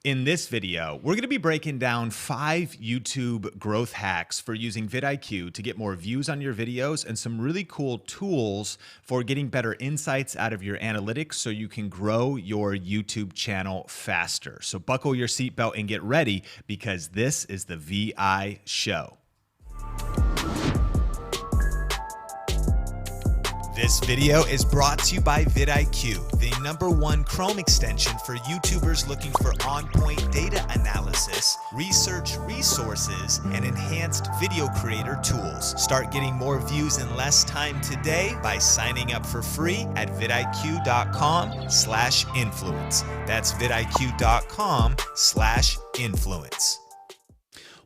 In this video, we're going to be breaking down 5 YouTube growth hacks for using vidIQ to get more views on your videos and some really cool tools for getting better insights out of your analytics so you can grow your YouTube channel faster. So buckle your seatbelt and get ready because this is the VI Show. This video is brought to you by vidIQ, the #1 Chrome extension for YouTubers looking for on-point data analysis, research resources, and enhanced video creator tools. Start getting more views in less time today by signing up for free at vidiq.com/influence. That's vidiq.com/influence.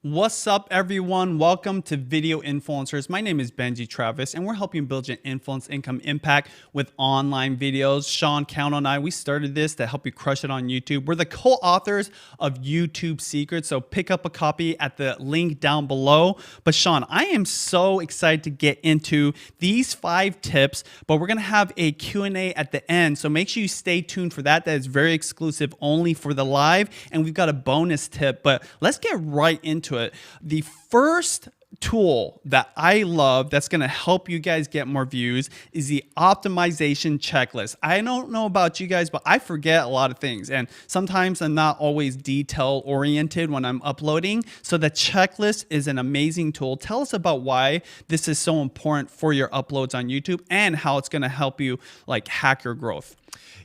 What's up, everyone? Welcome to Video Influencers. My name is Benji Travis, and we're helping build your influence, income, impact with online videos. Sean, Cannell, and I, we started this to help you crush it on YouTube. We're the co-authors of YouTube Secrets, so pick up a copy at the link down below. But Sean, I am so excited to get into these 5 tips, but we're gonna have a Q&A at the end, so make sure you stay tuned for that. That is very exclusive only for the live, and we've got a bonus tip, but let's get right into it. The first tool that I love that's going to help you guys get more views is the optimization checklist. I don't know about you guys, but I forget a lot of things, and sometimes I'm not always detail oriented when I'm uploading. So the checklist is an amazing tool. Tell us about why this is so important for your uploads on YouTube and how it's going to help you like hack your growth.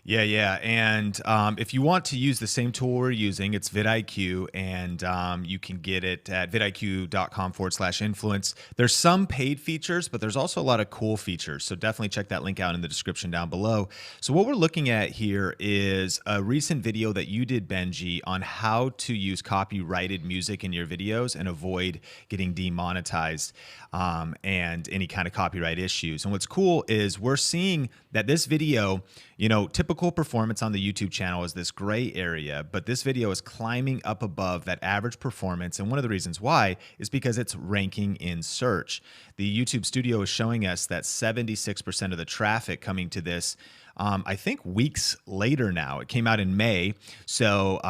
Yeah. And if you want to use the same tool we're using, it's vidIQ, and you can get it at vidiq.com/influence. There's some paid features, but there's also a lot of cool features. So definitely check that link out in the description down below. So what we're looking at here is a recent video that you did, Benji, on how to use copyrighted music in your videos and avoid getting demonetized and any kind of copyright issues. And what's cool is we're seeing that this video, you know, typical performance on the YouTube channel is this gray area, but this video is climbing up above that average performance. And one of the reasons why is because it's ranking in search. The YouTube Studio is showing us that 76% of the traffic coming to this, I think weeks later now, it came out in May, so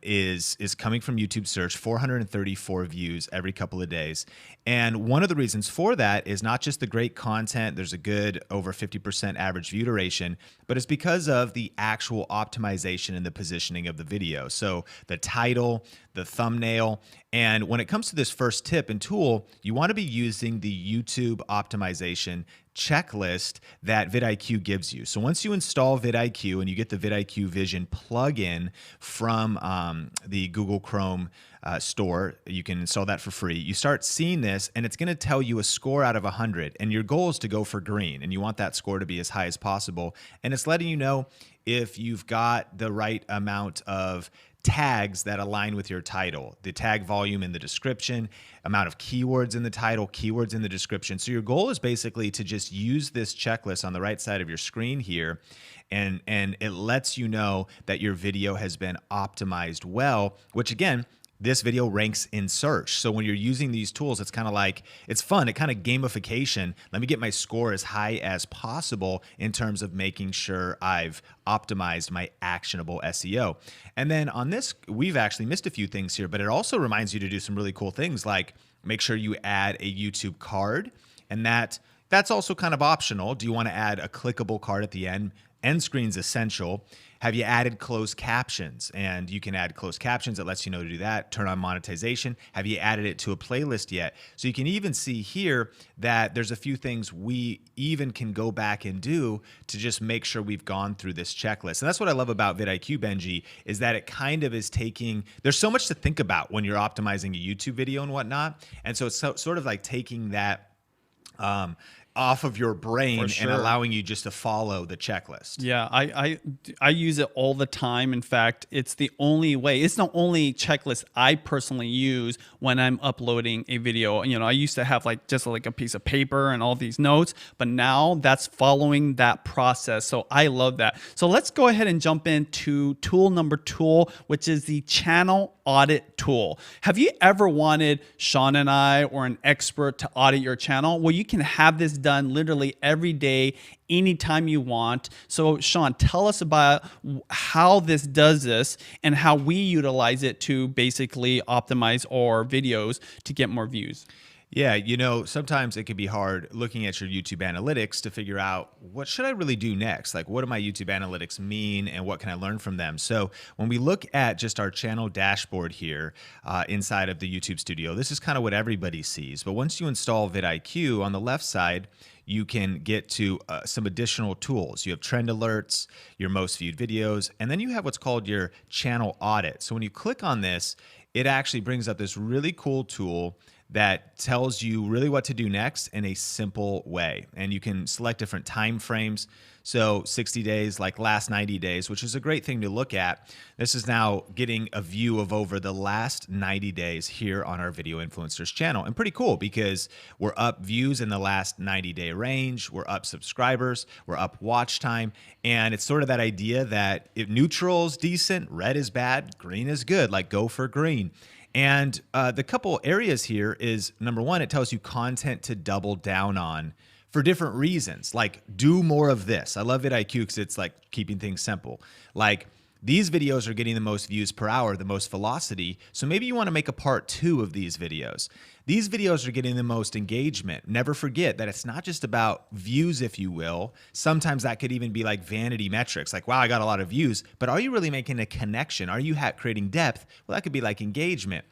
is coming from YouTube search, 434 views every couple of days. And one of the reasons for that is not just the great content, there's a good over 50% average view duration, but it's because of the actual optimization and the positioning of the video. So the title, the thumbnail, and when it comes to this first tip and tool, you want to be using the YouTube optimization checklist that vidIQ gives you. So once you install vidIQ and you get the vidIQ Vision plugin from the Google Chrome store, you can install that for free. You start seeing this and it's going to tell you a score out of 100, and your goal is to go for green, and you want that score to be as high as possible. And it's letting you know if you've got the right amount of tags that align with your title, the tag volume in the description, amount of keywords in the title, keywords in the description. So your goal is basically to just use this checklist on the right side of your screen here, and it lets you know that your video has been optimized well, which again, this video ranks in search. So when you're using these tools, it's kind of like, it's fun. It kind of gamification. Let me get my score as high as possible in terms of making sure I've optimized my actionable SEO. And then on this, we've actually missed a few things here, but it also reminds you to do some really cool things like make sure you add a YouTube card, and that's also kind of optional. Do you want to add a clickable card at the end? End screen's essential. Have you added closed captions? And you can add closed captions. That lets you know to do that. Turn on monetization. Have you added it to a playlist yet? So you can even see here that there's a few things we even can go back and do to just make sure we've gone through this checklist. And that's what I love about vidIQ, Benji, is that it kind of is taking, there's so much to think about when you're optimizing a YouTube video and whatnot. And so it's sort of like taking that off of your brain and allowing you just to follow the checklist. Yeah, I use it all the time. In fact, it's the only way. It's the only checklist I personally use when I'm uploading a video. You know, I used to have like just like a piece of paper and all these notes, but now that's following that process. So I love that. So let's go ahead and jump into tool number 2, which is the channel audit tool. Have you ever wanted Sean and I or an expert to audit your channel? Well, you can have this done literally every day, anytime you want. So Sean, tell us about how this does this and how we utilize it to basically optimize our videos to get more views. Yeah, sometimes it can be hard looking at your YouTube analytics to figure out what should I really do next? Like, what do my YouTube analytics mean and what can I learn from them? So when we look at just our channel dashboard here inside of the YouTube studio, this is kind of what everybody sees. But once you install vidIQ on the left side, you can get to some additional tools. You have trend alerts, your most viewed videos, and then you have what's called your channel audit. So when you click on this, it actually brings up this really cool tool that tells you really what to do next in a simple way. And you can select different time frames. So 60 days, like last 90 days, which is a great thing to look at. This is now getting a view of over the last 90 days here on our Video Influencers channel. And pretty cool because we're up views in the last 90-day range. We're up subscribers. We're up watch time. And it's sort of that idea that if neutral is decent, red is bad, green is good, like go for green. And the couple areas here is, number one, it tells you content to double down on for different reasons. Like, do more of this. I love vidIQ because it's like keeping things simple. Like, these videos are getting the most views per hour, the most velocity. So maybe you want to make a part 2 of these videos. These videos are getting the most engagement. Never forget that it's not just about views, if you will. Sometimes that could even be like vanity metrics, like, wow, I got a lot of views, but are you really making a connection? Are you creating depth? Well, that could be like engagement.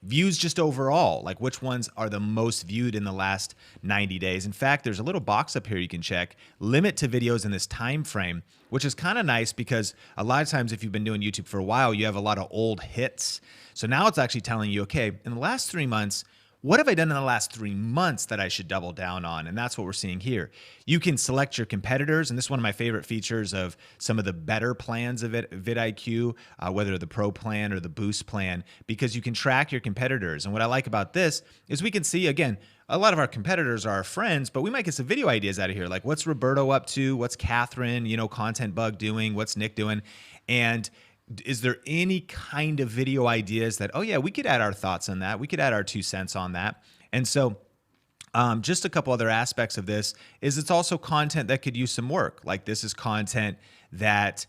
Views just overall, like which ones are the most viewed in the last 90 days. In fact, there's a little box up here you can check, limit to videos in this time frame, which is kind of nice because a lot of times if you've been doing YouTube for a while, you have a lot of old hits. So now it's actually telling you, okay, in the last 3 months, what have I done in the last 3 months that I should double down on? And that's what we're seeing here. You can select your competitors, and this is one of my favorite features of some of the better plans of vidIQ, whether the Pro plan or the Boost plan, because you can track your competitors. And what I like about this is we can see, again, a lot of our competitors are our friends, but we might get some video ideas out of here. Like, what's Roberto up to? What's Catherine, Content Bug doing? What's Nick doing? And is there any kind of video ideas that, oh yeah, we could add our thoughts on that. We could add our 2 cents on that. And so just a couple other aspects of this is it's also content that could use some work. Like, this is content that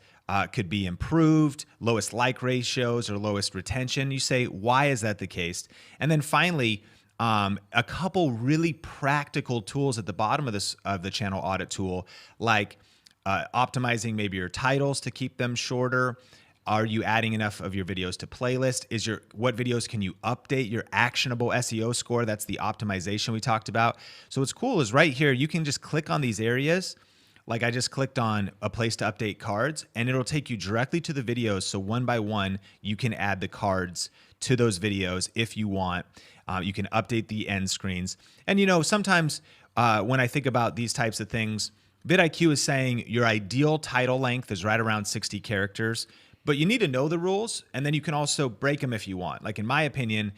could be improved, lowest like ratios or lowest retention. You say, why is that the case? And then finally, a couple really practical tools at the bottom of the channel audit tool, like optimizing maybe your titles to keep them shorter. Are you adding enough of your videos to playlist? What videos can you update your actionable SEO score? That's the optimization we talked about. So what's cool is right here, you can just click on these areas. Like, I just clicked on a place to update cards, and it'll take you directly to the videos. So one by one, you can add the cards to those videos if you want. You can update the end screens. And sometimes when I think about these types of things, vidIQ is saying your ideal title length is right around 60 characters. But you need to know the rules, and then you can also break them if you want. Like, in my opinion,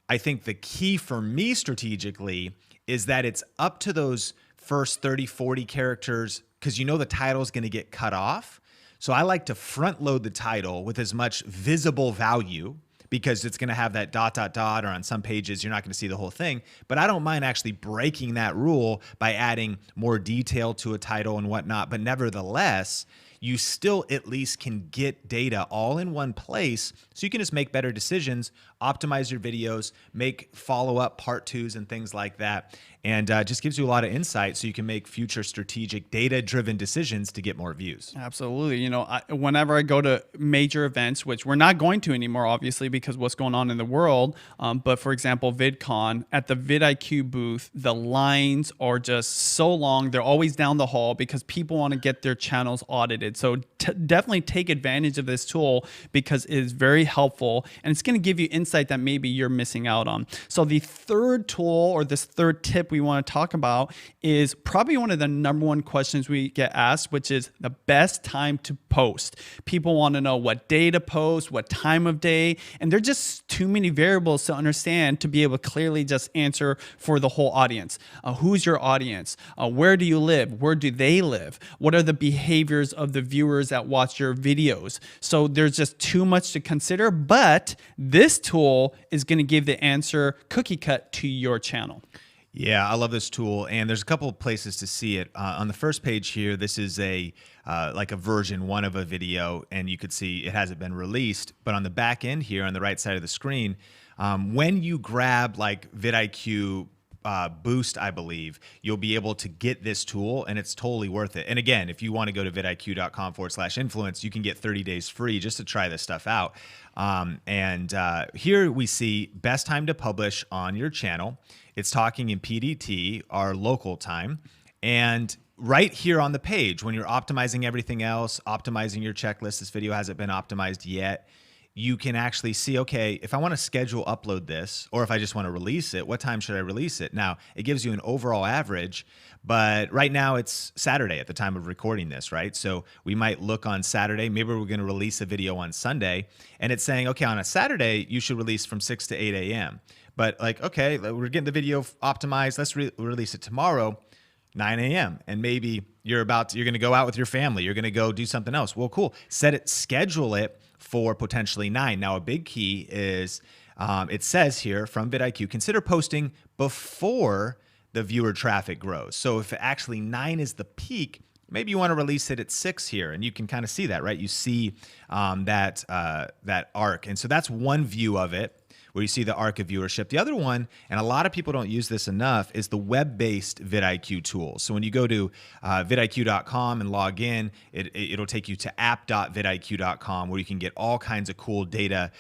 I think the key for me strategically is that it's up to those first 30, 40 characters because the title is going to get cut off. So I like to front load the title with as much visible value because it's going to have that ... or on some pages, you're not going to see the whole thing. But I don't mind actually breaking that rule by adding more detail to a title and whatnot. But nevertheless, you still at least can get data all in one place so you can just make better decisions, optimize your videos, make follow-up part 2s and things like that. And just gives you a lot of insight so you can make future strategic data-driven decisions to get more views. Absolutely. Whenever I go to major events, which we're not going to anymore, obviously, because what's going on in the world. But for example, VidCon, at the vidIQ booth, the lines are just so long. They're always down the hall because people want to get their channels audited. So definitely take advantage of this tool because it is very helpful and it's going to give you insight that maybe you're missing out on. So the third tool, or this third tip we want to talk about, is probably one of the number one questions we get asked, which is the best time to post. People want to know what day to post, what time of day, and there's just too many variables to understand to be able to clearly just answer for the whole audience. Who's your audience? Where do you live? Where do they live? What are the behaviors of the viewers that watch your videos? So there's just too much to consider, but this tool is going to give the answer cookie cut to your channel. Yeah, I love this tool, and there's a couple of places to see it. On the first page here, this is a like a version 1 of a video, and you could see it hasn't been released. But on the back end here, on the right side of the screen, when you grab like vidIQ Boost, I believe, you'll be able to get this tool, and it's totally worth it. And again, if you want to go to vidiq.com/influence, you can get 30 days free just to try this stuff out. Here we see best time to publish on your channel. It's talking in PDT, our local time. And right here on the page, when you're optimizing everything else, optimizing your checklist, this video hasn't been optimized yet, you can actually see, okay, if I want to schedule upload this, or if I just want to release it, what time should I release it? Now, it gives you an overall average, but right now it's Saturday at the time of recording this, right? So we might look on Saturday, maybe we're going to release a video on Sunday, and it's saying, okay, on a Saturday, you should release from 6 to 8 a.m. But like, okay, we're getting the video optimized, let's release it tomorrow, 9 a.m. And maybe you're going to go out with your family, you're going to go do something else. Well, cool, schedule it for potentially 9. Now, a big key is it says here from vidIQ, consider posting before the viewer traffic grows. So if actually 9 is the peak, maybe you want to release it at 6 here, and you can kind of see that, right? You see that arc. And so that's one view of it, where you see the arc of viewership. The other one, and a lot of people don't use this enough, is the web-based vidIQ tool. So when you go to vidiq.com and log in, it'll take you to app.vidiq.com, where you can get all kinds of cool data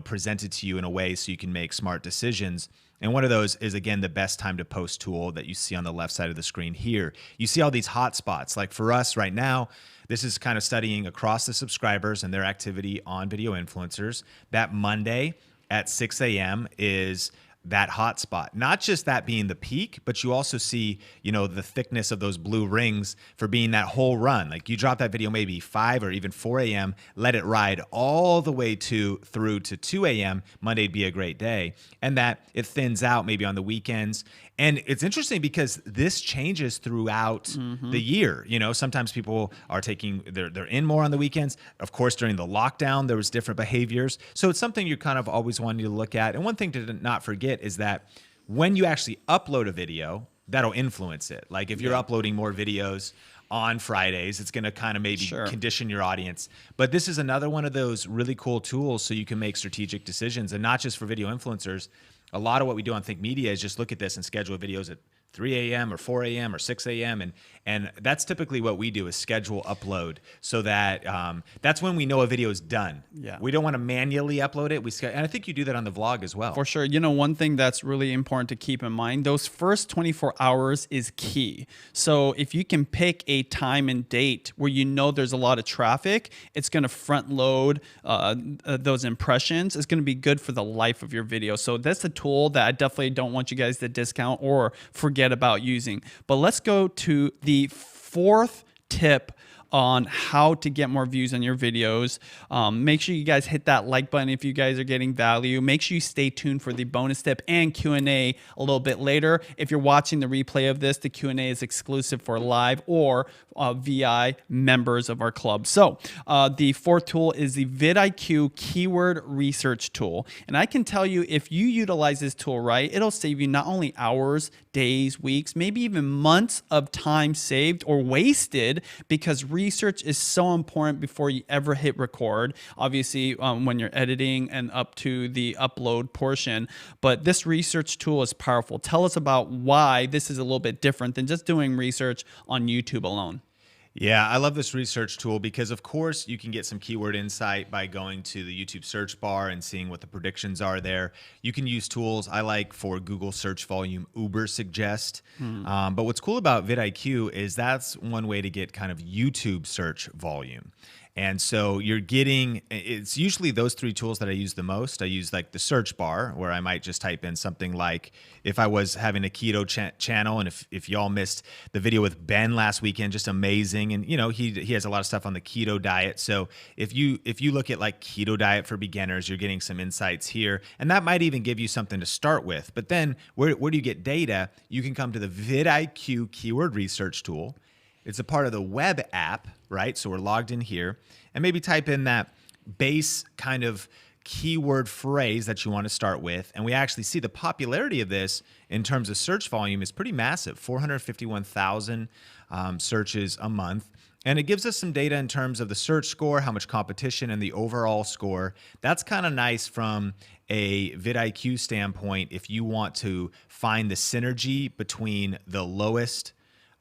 presented to you in a way so you can make smart decisions. And one of those is, again, the best time to post tool that you see on the left side of the screen here. You see all these hotspots. Like for us right now, this is kind of studying across the subscribers and their activity on video influencers. That Monday at 6 a.m. is that hotspot. Not just that being the peak, but you also see, the thickness of those blue rings for being that whole run. Like you drop that video maybe 5 or even 4 a.m., let it ride all the way through to 2 a.m. Monday'd be a great day. And that it thins out maybe on the weekends. And it's interesting because this changes throughout the year. Sometimes people are they're in more on the weekends. Of course, during the lockdown, there was different behaviors. So it's something you kind of always wanted to look at. And one thing to not forget is that when you actually upload a video, that'll influence it. Like if you're uploading more videos on Fridays, it's going to kind of maybe condition your audience. But this is another one of those really cool tools so you can make strategic decisions, and not just for video influencers. A lot of what we do on Think Media is just look at this and schedule videos at 3 a.m. or 4 a.m. or 6 a.m. And that's typically what we do is schedule upload, so that that's when we know a video is done. Yeah. We don't want to manually upload it. And I think you do that on the vlog as well. For sure. One thing that's really important to keep in mind, those first 24 hours is key. So if you can pick a time and date where there's a lot of traffic, it's going to front load those impressions. It's going to be good for the life of your video. So that's a tool that I definitely don't want you guys to discount or forget about using. But let's go to the fourth tip on how to get more views on your videos. Make sure you guys hit that like button if you guys are getting value. Make sure you stay tuned for the bonus tip and Q&A a little bit later. If you're watching the replay of this, the Q&A is exclusive for live or VI members of our club. So the fourth tool is the vidIQ keyword research tool. And I can tell you, if you utilize this tool right, it'll save you not only hours, days, weeks, maybe even months of time saved or wasted, because research is so important before you ever hit record. Obviously, when you're editing and up to the upload portion. But this research tool is powerful. Tell us about why this is a little bit different than just doing research on YouTube alone. Yeah, I love this research tool because, of course, you can get some keyword insight by going to the YouTube search bar and seeing what the predictions are there. You can use tools I like for Google search volume, Uber Suggest. But what's cool about vidIQ is that's one way to get kind of YouTube search volume. And so it's usually those 3 tools that I use the most. I use like the search bar, where I might just type in something like, if I was having a keto channel, and if y'all missed the video with Ben last weekend, just amazing. And he has a lot of stuff on the keto diet. So if you look at like keto diet for beginners, you're getting some insights here, and that might even give you something to start with. But then where do you get data? You can come to the vidIQ keyword research tool. It's a part of the web app, right? So we're logged in here, and maybe type in that base kind of keyword phrase that you want to start with. And we actually see the popularity of this in terms of search volume is pretty massive, 451,000 searches a month. And it gives us some data in terms of the search score, how much competition, and the overall score. That's kind of nice from a vidIQ standpoint if you want to find the synergy between the lowest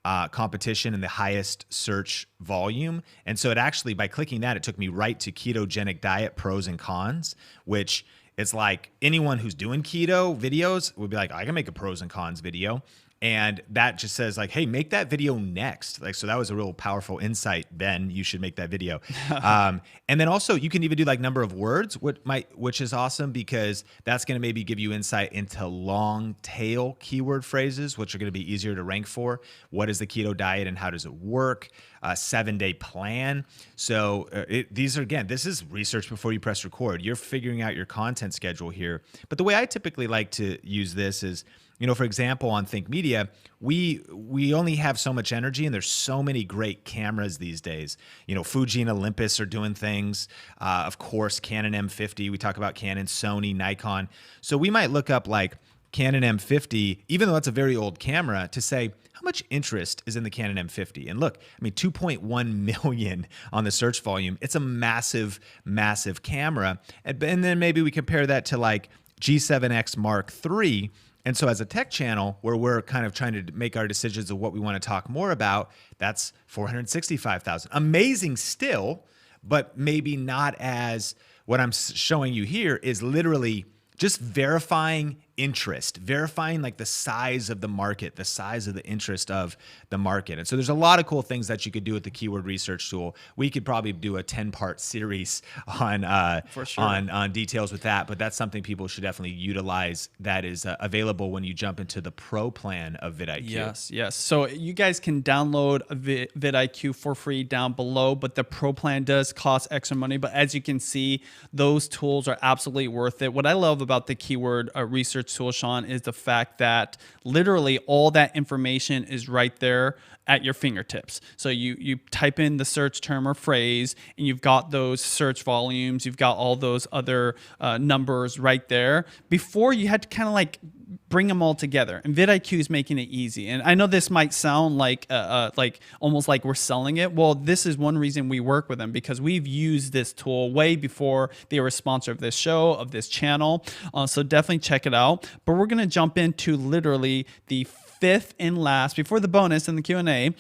competition and the highest search volume. And so it actually, by clicking that, it took me right to ketogenic diet pros and cons, which it's like anyone who's doing keto videos would be like, I can make a pros and cons video. And that just says like, hey, make that video next. Like, so that was a real powerful insight. Ben, you should make that video. And then also you can even do like number of words, which is awesome because that's going to maybe give you insight into long tail keyword phrases, which are going to be easier to rank for. What is the keto diet and how does it work? 7-day plan. So these are, again, this is research before you press record. You're figuring out your content schedule here. But the way I typically like to use this is, you know, for example, on Think Media, we only have so much energy, and there's so many great cameras these days. You know, Fuji and Olympus are doing things. Of course, Canon M50. We talk about Canon, Sony, Nikon. So we might look up like Canon M50, even though that's a very old camera, to say how much interest is in the Canon M50. And look, I mean, 2.1 million on the search volume. It's a massive, massive camera. And then maybe we compare that to like G7X Mark III. And so as a tech channel where we're kind of trying to make our decisions of what we want to talk more about, that's 465,000. Amazing still, but maybe not as what I'm showing you here is literally just verifying interest, verifying like the size of the market, the size of the interest of the market. And so there's a lot of cool things that you could do with the keyword research tool. We could probably do a 10-part series on on details with that, but that's something people should definitely utilize that is available when you jump into the pro plan of vidIQ. Yes. So you guys can download vidIQ for free down below, but the pro plan does cost extra money. But as you can see, those tools are absolutely worth it. What I love about the keyword research tool, Sean, is the fact that literally all that information is right there at your fingertips. So you type in the search term or phrase, and you've got those search volumes, you've got all those other numbers right there. Before, you had to kind of like bring them all together, and vidIQ is making it easy. And I know this might sound like almost like we're selling it. Well, this is one reason we work with them, because we've used this tool way before they were a sponsor of this show, of this channel. So definitely check it out. But we're gonna jump into literally the fifth and last, before the bonus and the Q&A,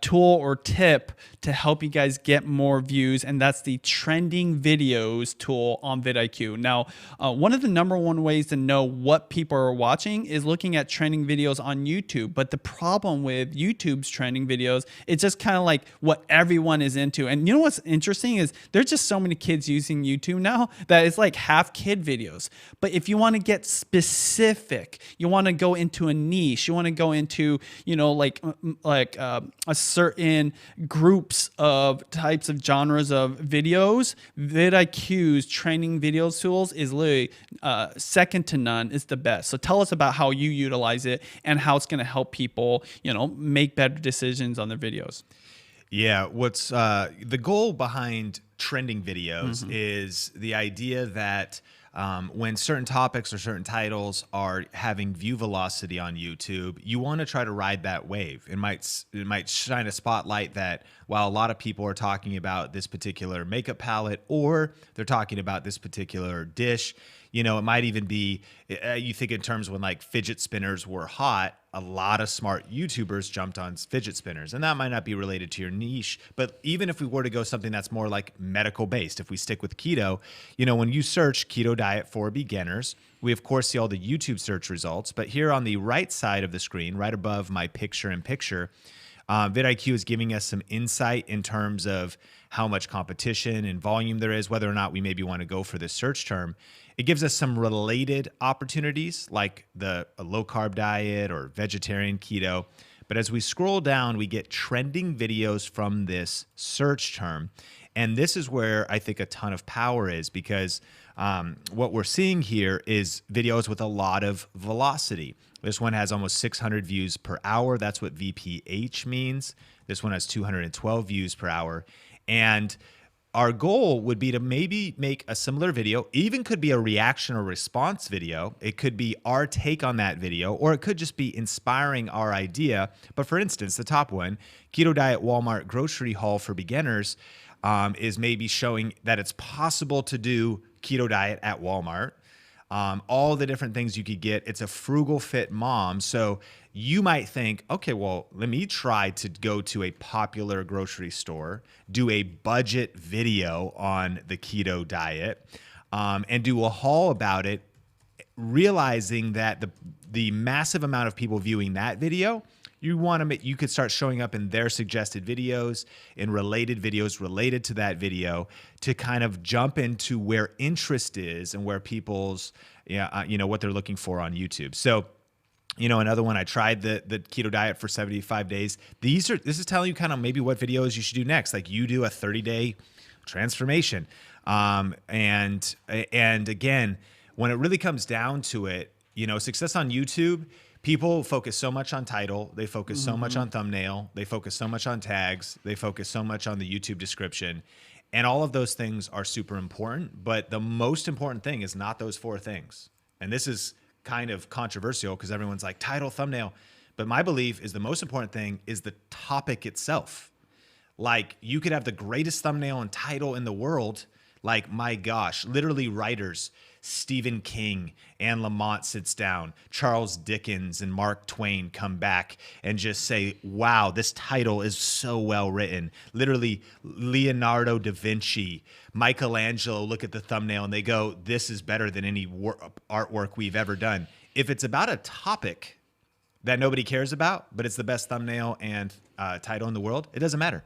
tool or tip to help you guys get more views, and that's the trending videos tool on vidIQ. Now, one of the #1 ways to know what people are watching is looking at trending videos on YouTube. But the problem with YouTube's trending videos, it's just kind of like what everyone is into. And you know what's interesting is there's just so many kids using YouTube now that it's like half kid videos. But if you want to get specific, you want to go into a niche, you want to go into, you know, like a certain groups of types of genres of videos, vidIQ's training videos tools is literally second to none. It's the best. So tell us about how you utilize it and how it's going to help people, you know, make better decisions on their videos. Yeah, what's the goal behind trending videos is the idea that when certain topics or certain titles are having view velocity on YouTube, you want to try to ride that wave. It might shine a spotlight that while a lot of people are talking about this particular makeup palette, or they're talking about this particular dish, you know, it might even be, you think in terms when like fidget spinners were hot, a lot of smart YouTubers jumped on fidget spinners, and that might not be related to your niche. But even if we were to go something that's more like medical based, if we stick with keto, you know, when you search keto diet for beginners, we of course see all the YouTube search results. But here on the right side of the screen, right above my picture in picture, vidIQ is giving us some insight in terms of how much competition and volume there is, whether or not we maybe want to go for this search term. It gives us some related opportunities like a low-carb diet or vegetarian keto. But as we scroll down, we get trending videos from this search term. And this is where I think a ton of power is, because what we're seeing here is videos with a lot of velocity. This one has almost 600 views per hour. That's what VPH means. This one has 212 views per hour. And our goal would be to maybe make a similar video, even could be a reaction or response video. It could be our take on that video, or it could just be inspiring our idea. But for instance, the top one, Keto Diet Walmart Grocery Haul for Beginners, is maybe showing that it's possible to do keto diet at Walmart. All the different things you could get. It's a frugal fit mom. So you might think, okay, well, let me try to go to a popular grocery store, do a budget video on the keto diet, and do a haul about it, realizing that the massive amount of people viewing that video, you could start showing up in their suggested videos, in related videos related to that video, to kind of jump into where interest is and where people's, what they're looking for on YouTube. So, another one, I tried the keto diet for 75 days. This is telling you kind of maybe what videos you should do next. Like you do a 30-day transformation. And again, when it really comes down to it, success on YouTube, people focus so much on title. They focus so much on thumbnail. They focus so much on tags. They focus so much on the YouTube description. And all of those things are super important. But the most important thing is not those 4 things. And this is kind of controversial because everyone's like title, thumbnail. But my belief is the most important thing is the topic itself. Like you could have the greatest thumbnail and title in the world. Like, my gosh, literally writers, Stephen King, Anne Lamott sits down, Charles Dickens and Mark Twain come back and just say, wow, this title is so well written. Literally Leonardo da Vinci, Michelangelo look at the thumbnail and they go, this is better than any artwork we've ever done. If it's about a topic that nobody cares about, but it's the best thumbnail and title in the world, it doesn't matter.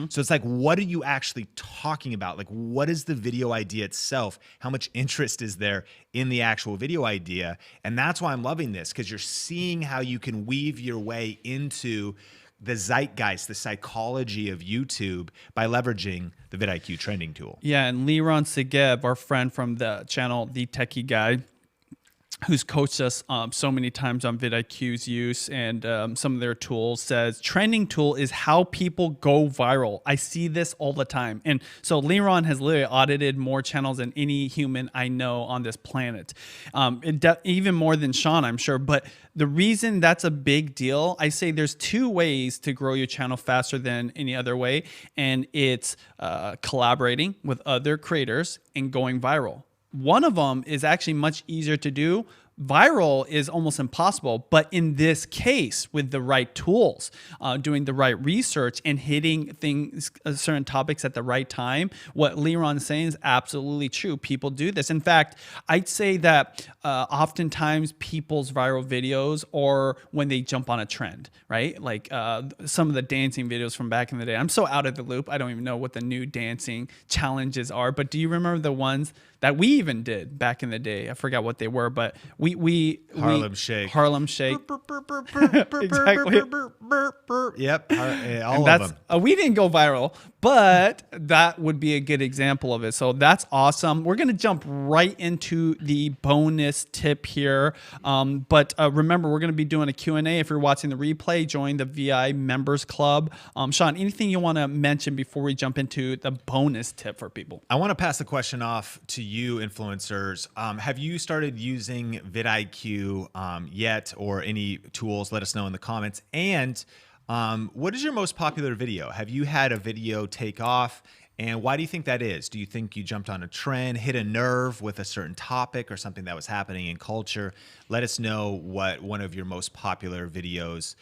So it's like, what are you actually talking about? Like, what is the video idea itself? How much interest is there in the actual video idea? And that's why I'm loving this, because you're seeing how you can weave your way into the zeitgeist, the psychology of YouTube by leveraging the vidIQ trending tool. Yeah, and Liron Segeb, our friend from the channel, The Techie Guy, who's coached us so many times on vidIQ's use and some of their tools, says trending tool is how people go viral. I see this all the time. And so Liron has literally audited more channels than any human I know on this planet. Even more than Sean, I'm sure. But the reason that's a big deal, I say there's 2 ways to grow your channel faster than any other way. And it's collaborating with other creators and going viral. One of them is actually much easier to do. Viral is almost impossible, but in this case, with the right tools, doing the right research and hitting things, certain topics at the right time, what Liron's saying is absolutely true. People do this. In fact, I'd say that oftentimes people's viral videos are when they jump on a trend, right? Like some of the dancing videos from back in the day. I'm so out of the loop. I don't even know what the new dancing challenges are, but do you remember the ones that we even did back in the day? I forgot what they were, but Harlem Shake. Harlem Shake. Exactly. Yep. All of them. We didn't go viral, but that would be a good example of it. So that's awesome. We're going to jump right into the bonus tip here. But remember, we're going to be doing a Q&A. If you're watching the replay, join the VI Members Club. Sean, anything you want to mention before we jump into the bonus tip for people? I want to pass the question off to you, influencers. Have you started using vidIQ yet, or any tools? Let us know in the comments. And what is your most popular video? Have you had a video take off? And why do you think that is? Do you think you jumped on a trend, hit a nerve with a certain topic or something that was happening in culture? Let us know what one of your most popular videos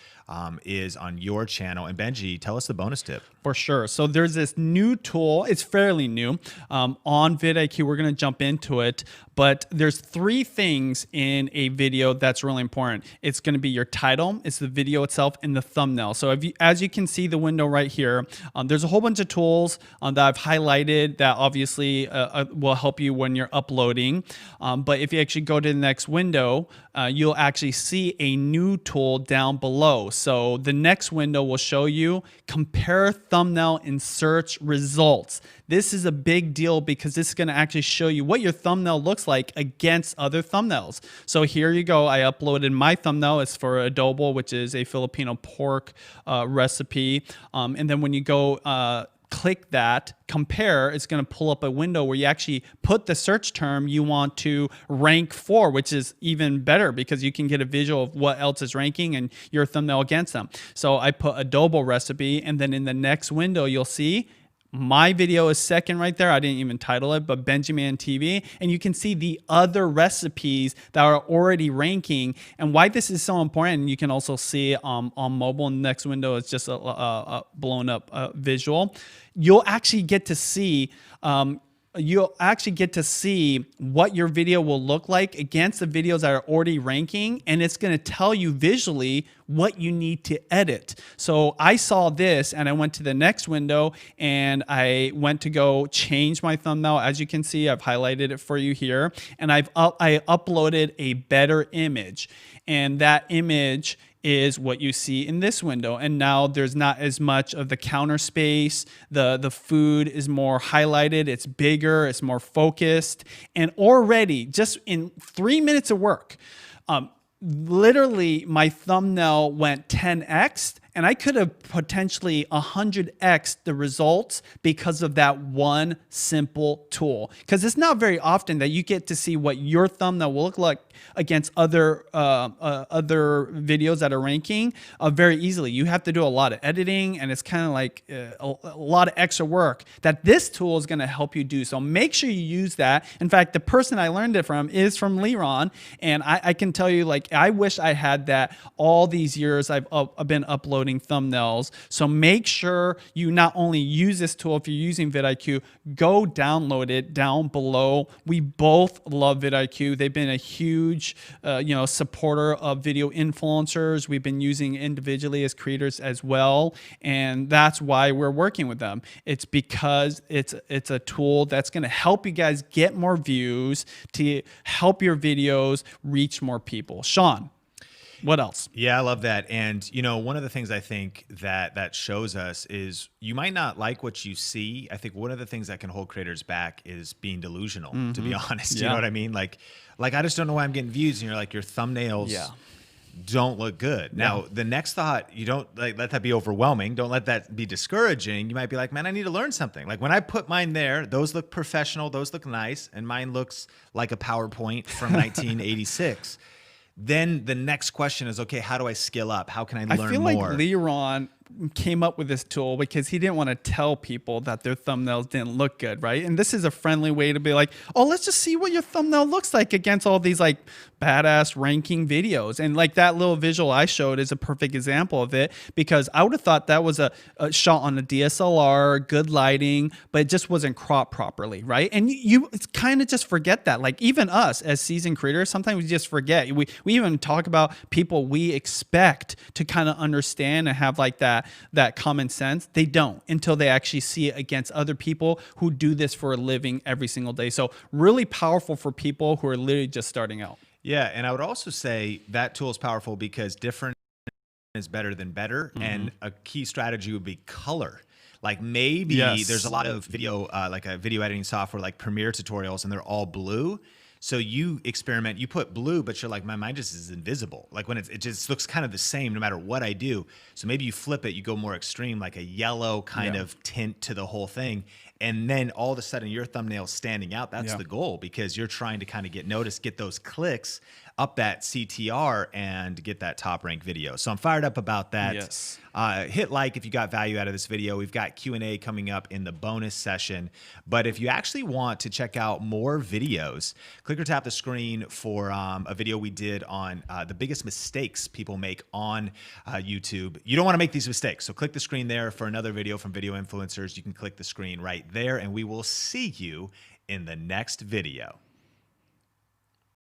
is on your channel. And Benji, tell us the bonus tip. For sure. So there's this new tool. It's fairly new on vidIQ. We're going to jump into it. But there's 3 things in a video that's really important. It's going to be your title, it's the video itself, and the thumbnail. So as you can see the window right here, there's a whole bunch of tools that I've highlighted that obviously will help you when you're uploading. But if you actually go to the next window, you'll actually see a new tool down below. So the next window will show you compare thumbnail and search results. This is a big deal because this is going to actually show you what your thumbnail looks like against other thumbnails. So here you go. I uploaded my thumbnail. It's for adobo, which is a Filipino pork recipe. And then when you go click that, compare, it's going to pull up a window where you actually put the search term you want to rank for, which is even better because you can get a visual of what else is ranking and your thumbnail against them. So I put adobo recipe, and then in the next window, you'll see my video is second right there. I didn't even title it, but Benjamin TV. And you can see the other recipes that are already ranking. And why this is so important, you can also see on mobile. In the next window is just a blown up visual. You'll actually get to see what your video will look like against the videos that are already ranking, and it's going to tell you visually what you need to edit. So I saw this and I went to the next window and I went to go change my thumbnail. As you can see, I've highlighted it for you here, and I uploaded a better image, and that image is what you see in this window. And now there's not as much of the counter space. The food is more highlighted. It's bigger. It's more focused. And already, just in 3 minutes of work, literally my thumbnail went 10x, and I could have potentially 100x the results because of that one simple tool. Because it's not very often that you get to see what your thumbnail will look like against other videos that are ranking very easily. You have to do a lot of editing, and it's kind of like a lot of extra work that this tool is going to help you do. So make sure you use that. In fact, the person I learned it from is from Leron, and I can tell you, like, I wish I had that all these years I've been uploading thumbnails. So make sure you not only use this tool if you're using vidIQ, go download it down below. We both love vidIQ. They've been a huge supporter of video influencers. We've been using it individually as creators as well, and that's why we're working with them. It's because it's a tool that's going to help you guys get more views, to help your videos reach more people. Sean, what else? Yeah, I love that. And, one of the things I think that shows us is you might not like what you see. I think one of the things that can hold creators back is being delusional, to be honest. You know what I mean? Like I just don't know why I'm getting views. And you're like, your thumbnails don't look good. Now, the next thought, you don't let that be overwhelming. Don't let that be discouraging. You might be like, man, I need to learn something. Like when I put mine there, those look professional. Those look nice. And mine looks like a PowerPoint from 1986. Then the next question is, okay, how do I skill up? How can I learn more? I feel like Leron came up with this tool because he didn't want to tell people that their thumbnails didn't look good, right? And this is a friendly way to be like, oh, let's just see what your thumbnail looks like against all these like badass ranking videos. And like that little visual I showed is a perfect example of it, because I would have thought that was a shot on a DSLR, good lighting, but it just wasn't cropped properly, right? And you kind of just forget that. Like even us as seasoned creators, sometimes we just forget. We even talk about people we expect to kind of understand and have like that common sense. They don't until they actually see it against other people who do this for a living every single day. So really powerful for people who are literally just starting out. Yeah, and I would also say that tool is powerful because different is better than better, and a key strategy would be color. Like maybe there's a lot of video, like a video editing software like Premiere tutorials, and they're all blue. So you experiment, you put blue, but you're like, mine just is invisible. Like when it just looks kind of the same no matter what I do. So maybe you flip it, you go more extreme, like a yellow kind of tint to the whole thing. And then all of a sudden your thumbnail's standing out. That's the goal, because you're trying to kind of get noticed, get those clicks, up that CTR, and get that top ranked video. So I'm fired up about that. Yes. Hit like if you got value out of this video. We've got Q&A coming up in the bonus session. But if you actually want to check out more videos, click or tap the screen for a video we did on the biggest mistakes people make on YouTube. You don't want to make these mistakes. So click the screen there for another video from Video Influencers. You can click the screen right there, and we will see you in the next video.